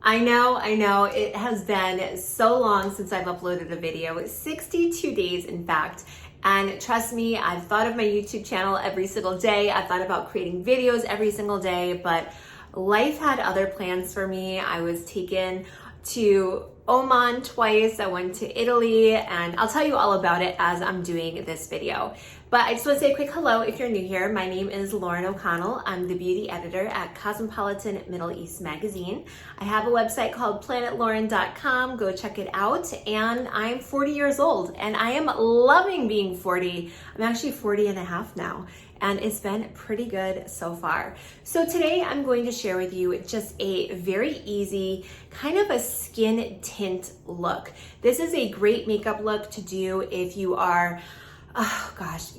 I know. It has been so long since I've uploaded a video, 62 days in fact. And trust me, I've thought of my YouTube channel every single day. I've thought about creating videos every single day, but life had other plans for me. I was taken to Oman twice. I went to Italy, and I'll tell you all about it as I'm doing this video. But I just want to say a quick hello if you're new here. My name is Lauren O'Connell. I'm the beauty editor at Cosmopolitan Middle East Magazine. I have a website called planetlauren.com. Go check it out. And I'm 40 years old, and I am loving being 40. I'm actually 40 and a half now, and it's been pretty good so far. So today I'm going to share with you just a very easy kind of a skin tint look. This is a great makeup look to do if you are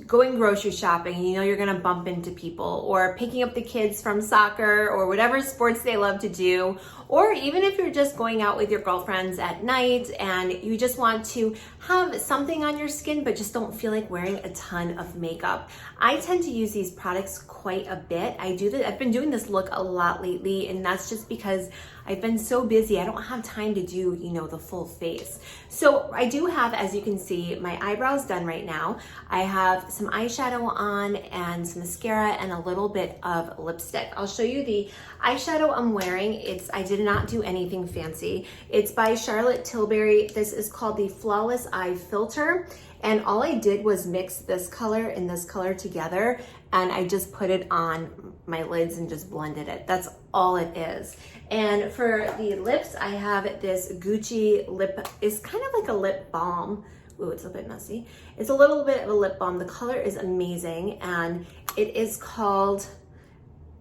going grocery shopping and you know you're gonna bump into people, or picking up the kids from soccer or whatever sports they love to do, or even if you're just going out with your girlfriends at night and you just want to have something on your skin but just don't feel like wearing a ton of makeup. I tend to use these products quite a bit. I've been doing this look a lot lately, and that's just because I've been so busy. I don't have time to do, the full face. So I do have, as you can see, my eyebrows done right now. I have some eyeshadow on and some mascara and a little bit of lipstick. I'll show you the eyeshadow I'm wearing. I did not do anything fancy. It's by Charlotte Tilbury. This is called the Flawless Eye Filter. And all I did was mix this color and this color together, and I just put it on my lids and just blended it. That's all it is. And for the lips, I have this Gucci lip. It's kind of like a lip balm. Ooh, it's a bit messy. It's a little bit of a lip balm. The color is amazing, and it is called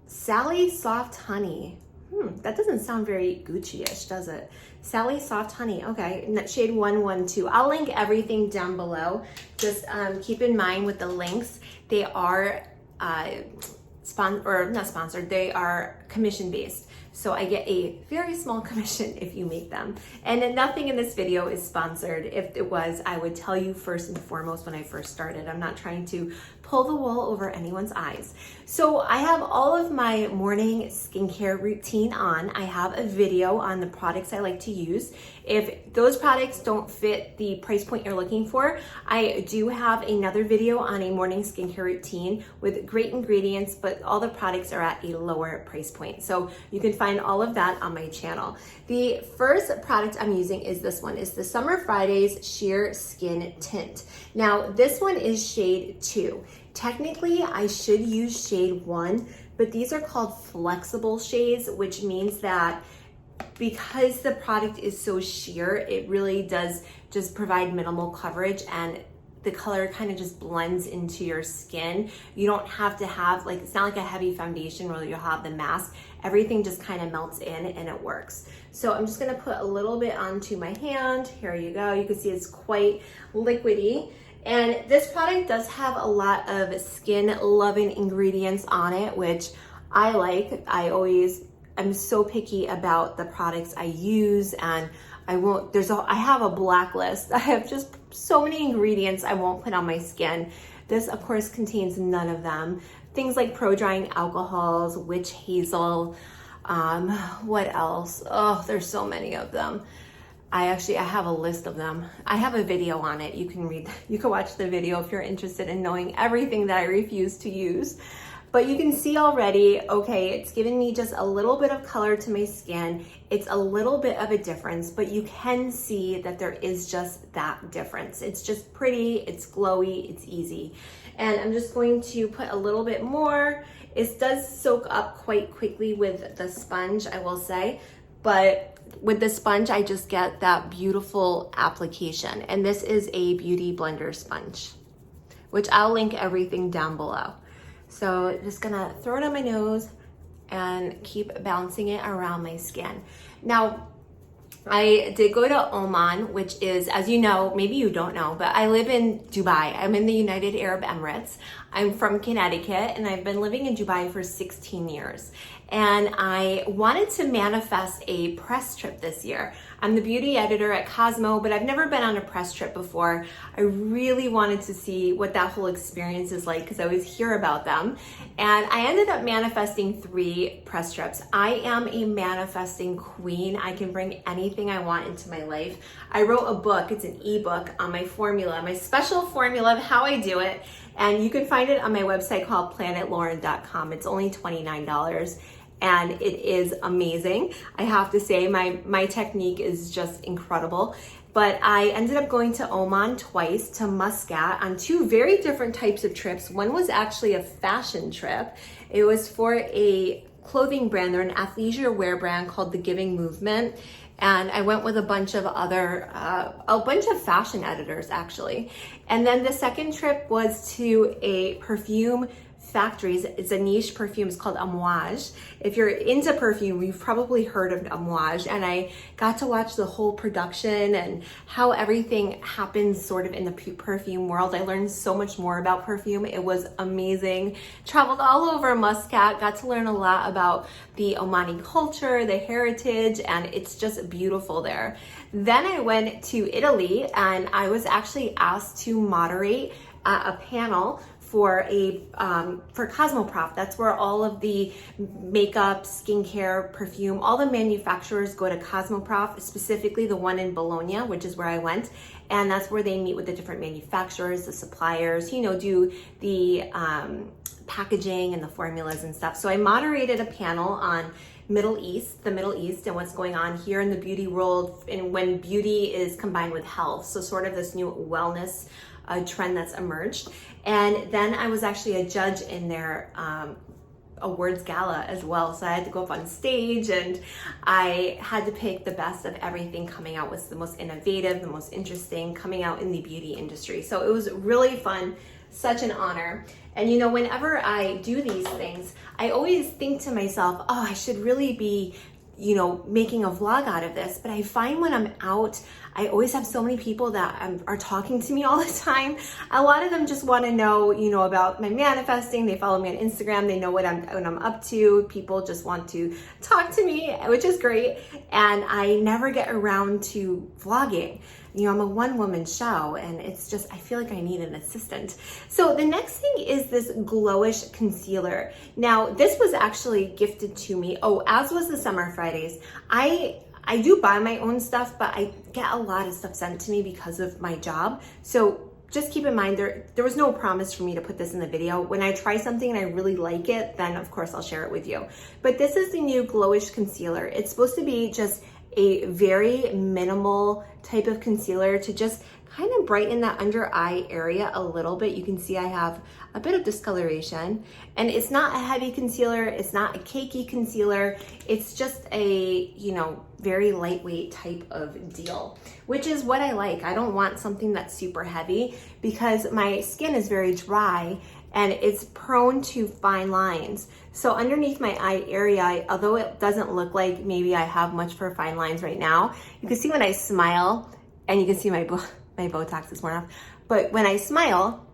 Sally Soft Honey. That doesn't sound very Gucci-ish, does it? Sally Soft Honey, okay, and that's shade 112. I'll link everything down below. Just keep in mind with the links, they are not sponsored, they are commission-based. So I get a very small commission if you make them. And nothing in this video is sponsored. If it was, I would tell you first and foremost when I first started. I'm not trying to pull the wool over anyone's eyes. So I have all of my morning skincare routine on. I have a video on the products I like to use. If those products don't fit the price point you're looking for, I do have another video on a morning skincare routine with great ingredients, but all the products are at a lower price point. So you can find all of that on my channel. The first product I'm using is this one. It's the Summer Fridays Sheer Skin Tint. Now, this one is shade 2. Technically, I should use shade 1, but these are called flexible shades, which means that because the product is so sheer, it really does just provide minimal coverage, and the color kind of just blends into your skin. You don't have to have, it's not like a heavy foundation where you'll have the mask. Everything just kind of melts in and it works. So I'm just gonna put a little bit onto my hand. Here you go. You can see it's quite liquidy. And this product does have a lot of skin loving ingredients on it, which I like. I'm so picky about the products I use, and I have a blacklist. I have just so many ingredients I won't put on my skin. This of course contains none of them. Things like pro drying alcohols, witch hazel, what else? Oh, there's so many of them. I have a list of them. I have a video on it. You can watch the video if you're interested in knowing everything that I refuse to use. But you can see already, okay, it's giving me just a little bit of color to my skin. It's a little bit of a difference, but you can see that there is just that difference. It's just pretty, it's glowy, it's easy. And I'm just going to put a little bit more. It does soak up quite quickly with the sponge, I will say, but with the sponge, I just get that beautiful application. And this is a Beautyblender sponge, which I'll link everything down below. So just gonna throw it on my nose and keep bouncing it around my skin. Now, I did go to Oman, which is, as you know, maybe you don't know, but I live in Dubai. I'm in the United Arab Emirates. I'm from Connecticut, and I've been living in Dubai for 16 years. and I wanted to manifest a press trip this year. I'm the beauty editor at Cosmo, but I've never been on a press trip before. I really wanted to see what that whole experience is like because I always hear about them. And I ended up manifesting 3 press trips. I am a manifesting queen. I can bring anything I want into my life. I wrote a book, it's an ebook on my formula, my special formula of how I do it. And you can find it on my website called planetlauren.com. It's only $29. And it is amazing. I have to say my technique is just incredible. But I ended up going to Oman twice, to Muscat, on 2 very different types of trips. One was actually a fashion trip. It was for a clothing brand. They're an athleisure wear brand called The Giving Movement. And I went with a bunch of fashion editors actually. And then the second trip was to a perfume factories. It's a niche perfume. It's called Amouage. If you're into perfume, you've probably heard of Amouage. And I got to watch the whole production and how everything happens sort of in the perfume world. I learned so much more about perfume. It was amazing. Traveled all over Muscat, got to learn a lot about the Omani culture, the heritage, and it's just beautiful there. Then I went to Italy and I was actually asked to moderate a panel for Cosmoprof. That's where all of the makeup, skincare, perfume, all the manufacturers go to Cosmoprof, specifically the one in Bologna, which is where I went. And that's where they meet with the different manufacturers, the suppliers, do the packaging and the formulas and stuff. So I moderated a panel on the Middle East and what's going on here in the beauty world and when beauty is combined with health. So sort of this new wellness trend that's emerged. And then I was actually a judge in their awards gala as well. So I had to go up on stage and I had to pick the best of everything coming out, was the most innovative, the most interesting coming out in the beauty industry. So it was really fun, such an honor. And whenever I do these things, I always think to myself, oh, I should really be making a vlog out of this. But I find when I'm out, I always have so many people that are talking to me all the time. A lot of them just want to know, about my manifesting. They follow me on Instagram. They know what I'm up to. People just want to talk to me, which is great. And I never get around to vlogging. I'm a one-woman show and it's just, I feel like I need an assistant. So the next thing is this Glowish concealer. Now, this was actually gifted to me. Oh, as was the Summer Fridays. I do buy my own stuff, but I get a lot of stuff sent to me because of my job. So just keep in mind, there was no promise for me to put this in the video. When I try something and I really like it, then of course I'll share it with you. But this is the new Glowish concealer. It's supposed to be just a very minimal type of concealer to just kind of brighten that under eye area a little bit. You can see I have a bit of discoloration, and it's not a heavy concealer. It's not a cakey concealer. It's just a, very lightweight type of deal, which is what I like. I don't want something that's super heavy because my skin is very dry and it's prone to fine lines. So underneath my eye area, although it doesn't look like maybe I have much for fine lines right now, you can see when I smile, and you can see my Botox is worn off, but when I smile,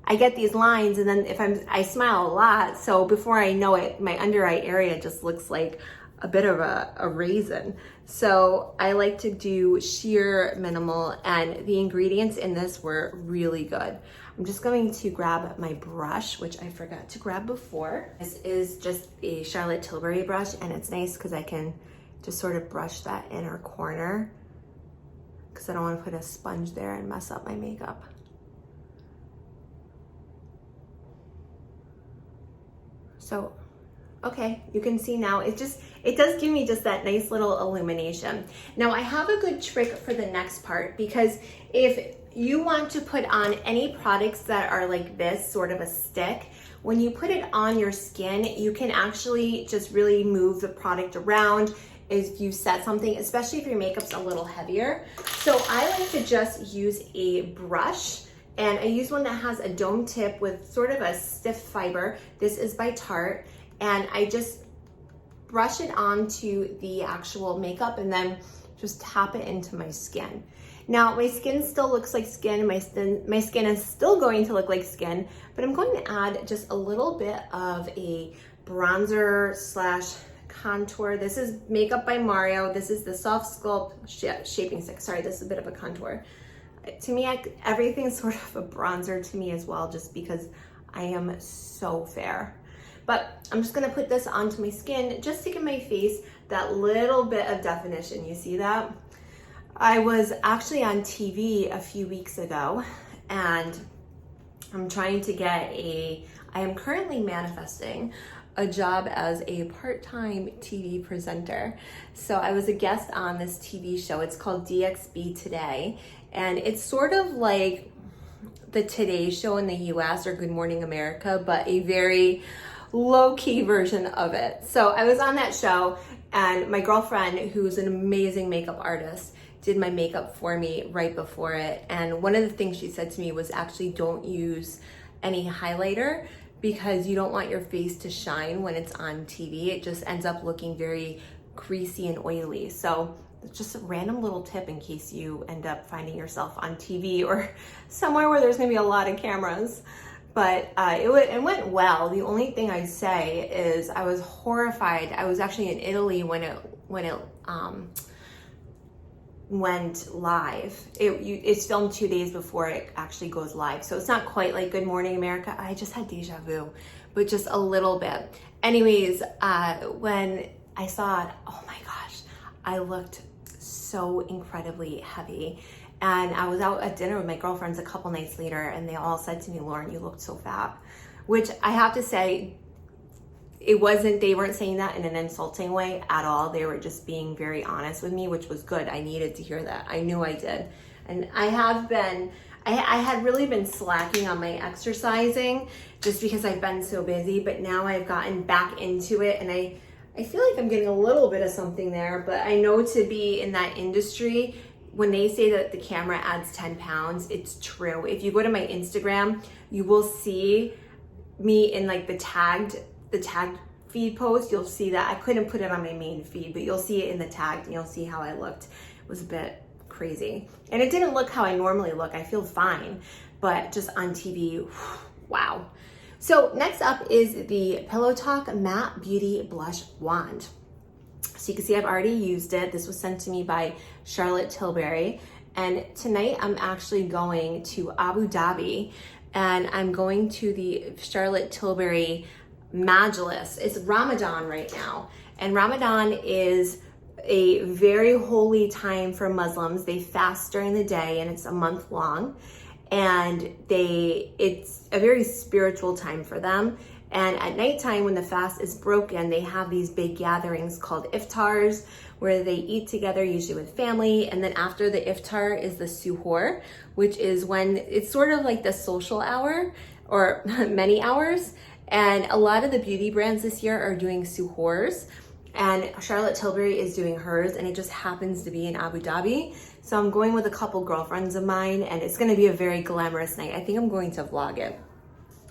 I get these lines, and then I smile a lot, so before I know it, my under eye area just looks like a bit of a raisin. So I like to do sheer minimal, and the ingredients in this were really good. I'm just going to grab my brush, which I forgot to grab before. This is just a Charlotte Tilbury brush, and it's nice because I can just sort of brush that inner corner because I don't want to put a sponge there and mess up my makeup. So, okay, you can see now, it does give me just that nice little illumination. Now I have a good trick for the next part, because if you want to put on any products that are like this, sort of a stick, when you put it on your skin, you can actually just really move the product around as you set something, especially if your makeup's a little heavier. So I like to just use a brush, and I use one that has a dome tip with sort of a stiff fiber. This is by Tarte, and I just brush it onto the actual makeup and then just tap it into my skin. Now my skin still looks like skin, my skin is still going to look like skin, but I'm going to add just a little bit of a bronzer slash contour. This is Makeup by Mario. This is the Soft Sculpt Shaping Stick. Sorry, this is a bit of a contour. To me, everything's sort of a bronzer to me as well, just because I am so fair. But I'm just gonna put this onto my skin just to give my face that little bit of definition. You see that? I was actually on TV a few weeks ago, and I'm trying to get I am currently manifesting a job as a part-time TV presenter. So I was a guest on this TV show. It's called DXB Today, and it's sort of like the Today Show in the US or Good Morning America, but a very low-key version of it. So I was on that show, and my girlfriend, who's an amazing makeup artist, did my makeup for me right before it. And one of the things she said to me was actually don't use any highlighter, because you don't want your face to shine when it's on TV. It just ends up looking very greasy and oily. So it's just a random little tip in case you end up finding yourself on TV or somewhere where there's gonna be a lot of cameras. But it went well. The only thing I'd say is I was horrified. I was actually in Italy when it went live. It's filmed 2 days before it actually goes live. So it's not quite like Good Morning America. I just had deja vu, but just a little bit. Anyways, when I saw it, oh my gosh, I looked so incredibly heavy. And I was out at dinner with my girlfriends a couple nights later, and they all said to me, Lauren, you looked so fat. Which I have to say, they weren't saying that in an insulting way at all. They were just being very honest with me, which was good. I needed to hear that. I knew I did. And I had really been slacking on my exercising just because I've been so busy, but now I've gotten back into it, and I feel like I'm getting a little bit of something there. But I know to be in that industry, when they say that the camera adds 10 pounds, it's true. If you go to my Instagram, you will see me in like the tagged feed post. You'll see that. I couldn't put it on my main feed, but you'll see it in the tagged, and you'll see how I looked. It was a bit crazy. And it didn't look how I normally look. I feel fine, but just on TV, wow. So next up is the Pillow Talk Matte Beauty Blush Wand. So you can see I've already used it. This was sent to me by Charlotte Tilbury. And tonight I'm actually going to Abu Dhabi, and I'm going to the Charlotte Tilbury Majlis. It's Ramadan right now. And Ramadan is a very holy time for Muslims. They fast during the day, and it's a month long. And it's a very spiritual time for them. And at nighttime, when the fast is broken, they have these big gatherings called iftars, where they eat together, usually with family. And then after the iftar is the suhoor, which is when it's sort of like the social hour, or many hours. And a lot of the beauty brands this year are doing suhoors, and Charlotte Tilbury is doing hers, and it just happens to be in Abu Dhabi. So I'm going with a couple girlfriends of mine, and it's gonna be a very glamorous night. I think I'm going to vlog it.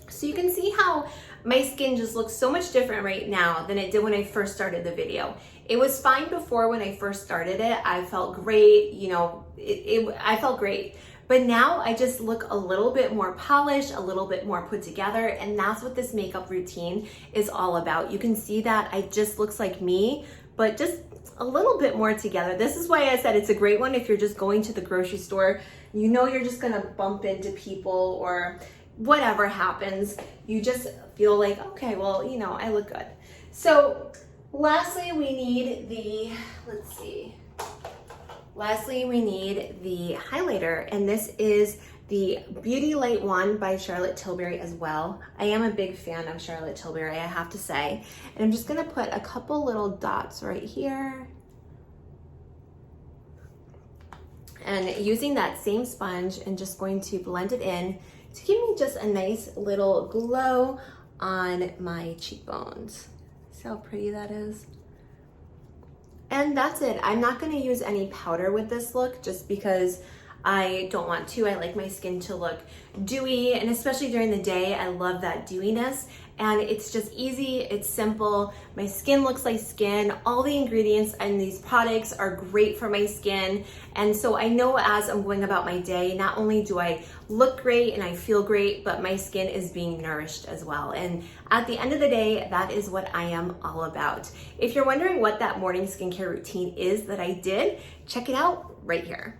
So you can see how my skin just looks so much different right now than it did when I first started the video. It was fine before when I first started it. I felt great, you know, I felt great. But now I just look a little bit more polished, a little bit more put together, and that's what this makeup routine is all about. You can see that it just looks like me, but just a little bit more together. This is why I said it's a great one if you're just going to the grocery store. You know you're just gonna bump into people, or whatever happens, you just feel like, okay, well, you know, I look good. So lastly, we need the highlighter, and this is the Beauty Light one by Charlotte Tilbury as well. I am a big fan of Charlotte Tilbury, I have to say. And I'm just gonna put a couple little dots right here. And using that same sponge, and just going to blend it in to give me just a nice little glow on my cheekbones. See how pretty that is? And that's it. I'm not gonna use any powder with this look, just because I don't want to. I like my skin to look dewy, and especially during the day, I love that dewiness. And it's just easy, it's simple. My skin looks like skin. All the ingredients in these products are great for my skin. And so I know as I'm going about my day, not only do I look great and I feel great, but my skin is being nourished as well. And at the end of the day, that is what I am all about. If you're wondering what that morning skincare routine is that I did, check it out right here.